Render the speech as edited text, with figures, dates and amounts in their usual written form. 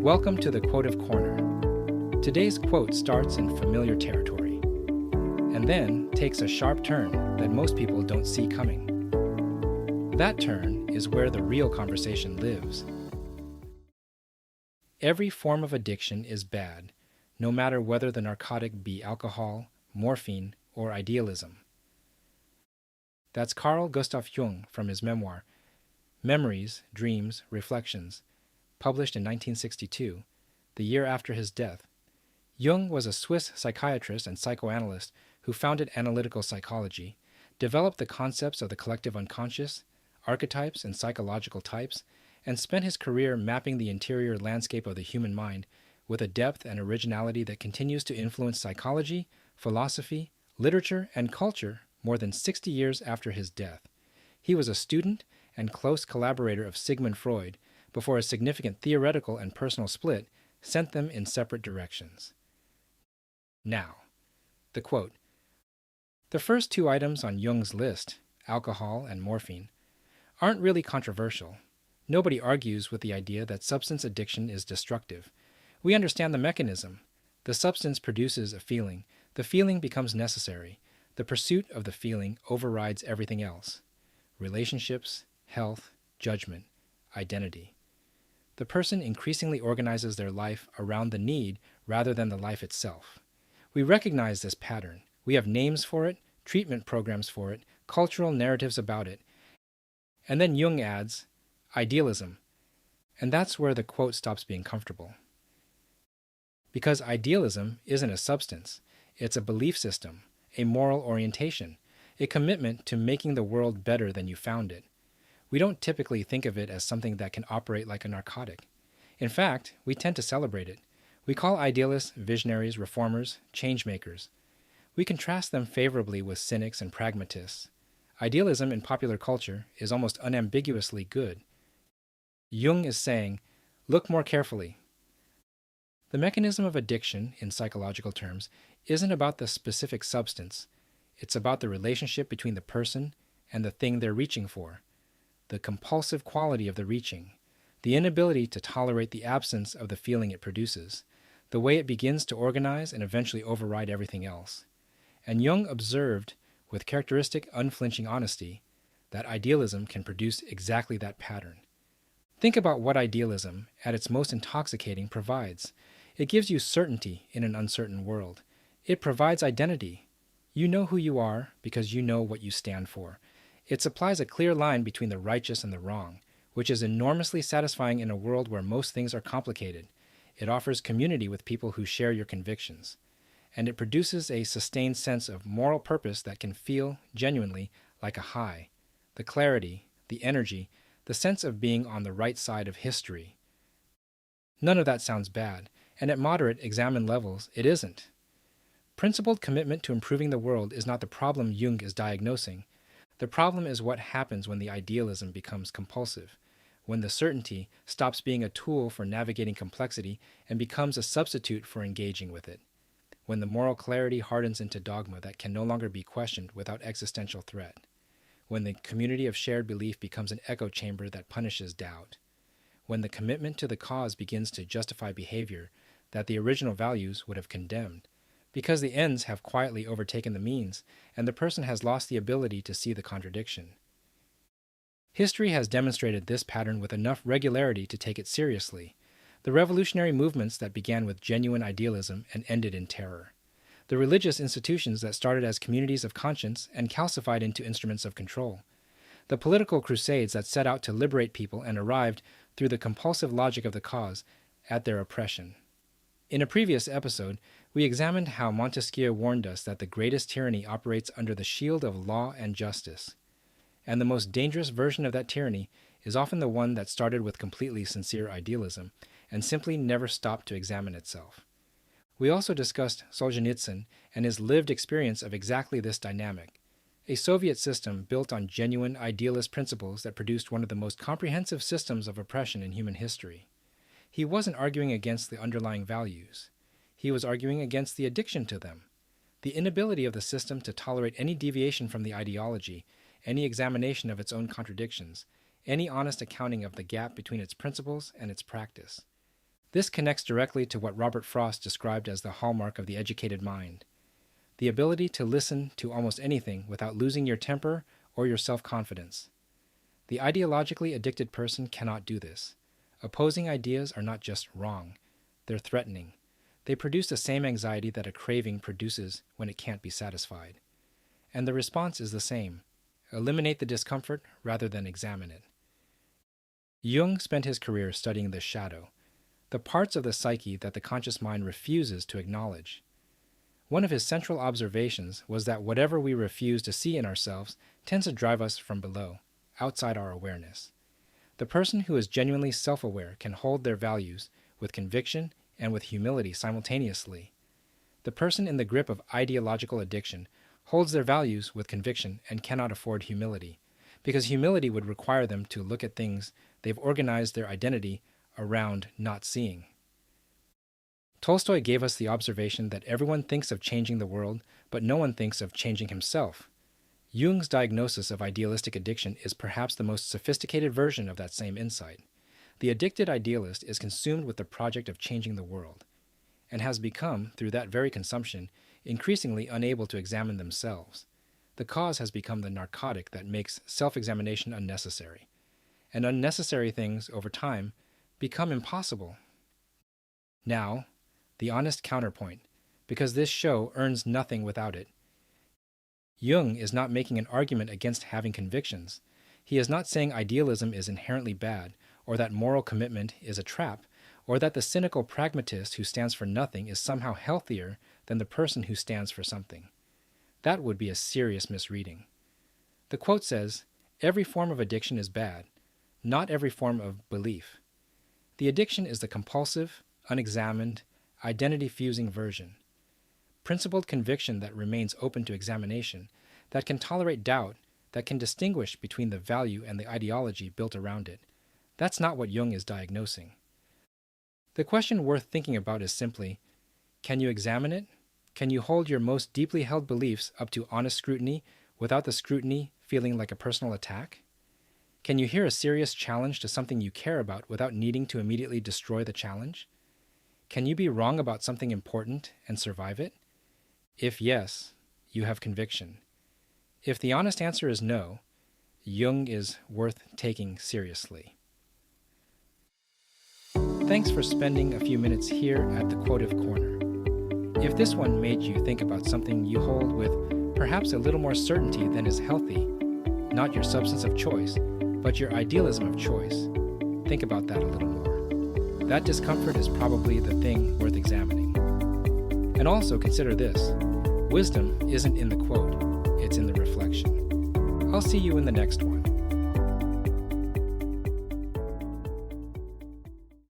Welcome to the Quotive Corner. Today's quote starts in familiar territory, and then takes a sharp turn that most people don't see coming. That turn is where the real conversation lives. Every form of addiction is bad, no matter whether the narcotic be alcohol, morphine, or idealism. That's Gustav Jung from his memoir, Memories, Dreams, Reflections, published in 1962, the year after his death. Jung was a Swiss psychiatrist and psychoanalyst who founded analytical psychology, developed the concepts of the collective unconscious, archetypes and psychological types, and spent his career mapping the interior landscape of the human mind with a depth and originality that continues to influence psychology, philosophy, literature, and culture more than 60 years after his death. He was a student and close collaborator of Sigmund Freud before a significant theoretical and personal split sent them in separate directions. Now, the quote. The first two items on Jung's list, alcohol and morphine, aren't really controversial. Nobody argues with the idea that substance addiction is destructive. We understand the mechanism. The substance produces a feeling. The feeling becomes necessary. The pursuit of the feeling overrides everything else. Relationships, health, judgment, identity. The person increasingly organizes their life around the need rather than the life itself. We recognize this pattern. We have names for it, treatment programs for it, cultural narratives about it. And then Jung adds, idealism. And that's where the quote stops being comfortable. Because idealism isn't a substance. It's a belief system, a moral orientation, a commitment to making the world better than you found it. We don't typically think of it as something that can operate like a narcotic. In fact, we tend to celebrate it. We call idealists visionaries, reformers, change-makers. We contrast them favorably with cynics and pragmatists. Idealism in popular culture is almost unambiguously good. Jung is saying, look more carefully. The mechanism of addiction, in psychological terms, isn't about the specific substance. It's about the relationship between the person and the thing they're reaching for. The compulsive quality of the reaching, the inability to tolerate the absence of the feeling it produces, the way it begins to organize and eventually override everything else. And Jung observed, with characteristic unflinching honesty, that idealism can produce exactly that pattern. Think about what idealism, at its most intoxicating, provides. It gives you certainty in an uncertain world. It provides identity. You know who you are because you know what you stand for. It supplies a clear line between the righteous and the wrong, which is enormously satisfying in a world where most things are complicated. It offers community with people who share your convictions. And it produces a sustained sense of moral purpose that can feel, genuinely, like a high. The clarity, the energy, the sense of being on the right side of history. None of that sounds bad, and at moderate examined levels, it isn't. Principled commitment to improving the world is not the problem Jung is diagnosing. The problem is what happens when the idealism becomes compulsive, when the certainty stops being a tool for navigating complexity and becomes a substitute for engaging with it, when the moral clarity hardens into dogma that can no longer be questioned without existential threat, when the community of shared belief becomes an echo chamber that punishes doubt, when the commitment to the cause begins to justify behavior that the original values would have condemned, because the ends have quietly overtaken the means, and the person has lost the ability to see the contradiction. History has demonstrated this pattern with enough regularity to take it seriously. The revolutionary movements that began with genuine idealism and ended in terror. The religious institutions that started as communities of conscience and calcified into instruments of control. The political crusades that set out to liberate people and arrived, through the compulsive logic of the cause, at their oppression. In a previous episode, we examined how Montesquieu warned us that the greatest tyranny operates under the shield of law and justice. And the most dangerous version of that tyranny is often the one that started with completely sincere idealism and simply never stopped to examine itself. We also discussed Solzhenitsyn and his lived experience of exactly this dynamic, a Soviet system built on genuine idealist principles that produced one of the most comprehensive systems of oppression in human history. He wasn't arguing against the underlying values. He was arguing against the addiction to them, the inability of the system to tolerate any deviation from the ideology, any examination of its own contradictions, any honest accounting of the gap between its principles and its practice. This connects directly to what Robert Frost described as the hallmark of the educated mind: the ability to listen to almost anything without losing your temper or your self-confidence. The ideologically addicted person cannot do this. Opposing ideas are not just wrong, they're threatening. They produce the same anxiety that a craving produces when it can't be satisfied. And the response is the same: eliminate the discomfort rather than examine it. Jung spent his career studying the shadow, the parts of the psyche that the conscious mind refuses to acknowledge. One of his central observations was that whatever we refuse to see in ourselves tends to drive us from below, outside our awareness. The person who is genuinely self-aware can hold their values with conviction and with humility simultaneously. The person in the grip of ideological addiction holds their values with conviction and cannot afford humility, because humility would require them to look at things they've organized their identity around not seeing. Tolstoy gave us the observation that everyone thinks of changing the world, but no one thinks of changing himself. Jung's diagnosis of idealistic addiction is perhaps the most sophisticated version of that same insight. The addicted idealist is consumed with the project of changing the world, and has become, through that very consumption, increasingly unable to examine themselves. The cause has become the narcotic that makes self-examination unnecessary. And unnecessary things, over time, become impossible. Now, the honest counterpoint, because this show earns nothing without it. Jung is not making an argument against having convictions. He is not saying idealism is inherently bad, or that moral commitment is a trap, or that the cynical pragmatist who stands for nothing is somehow healthier than the person who stands for something. That would be a serious misreading. The quote says, "Every form of addiction is bad, not every form of belief." The addiction is the compulsive, unexamined, identity-fusing version. Principled conviction that remains open to examination, that can tolerate doubt, that can distinguish between the value and the ideology built around it. That's not what Jung is diagnosing. The question worth thinking about is simply, can you examine it? Can you hold your most deeply held beliefs up to honest scrutiny without the scrutiny feeling like a personal attack? Can you hear a serious challenge to something you care about without needing to immediately destroy the challenge? Can you be wrong about something important and survive it? If yes, you have conviction. If the honest answer is no, Jung is worth taking seriously. Thanks for spending a few minutes here at the Quotive Corner. If this one made you think about something you hold with perhaps a little more certainty than is healthy, not your substance of choice, but your idealism of choice, think about that a little more. That discomfort is probably the thing worth examining. And also consider this: wisdom isn't in the quote, it's in the reflection. I'll see you in the next one.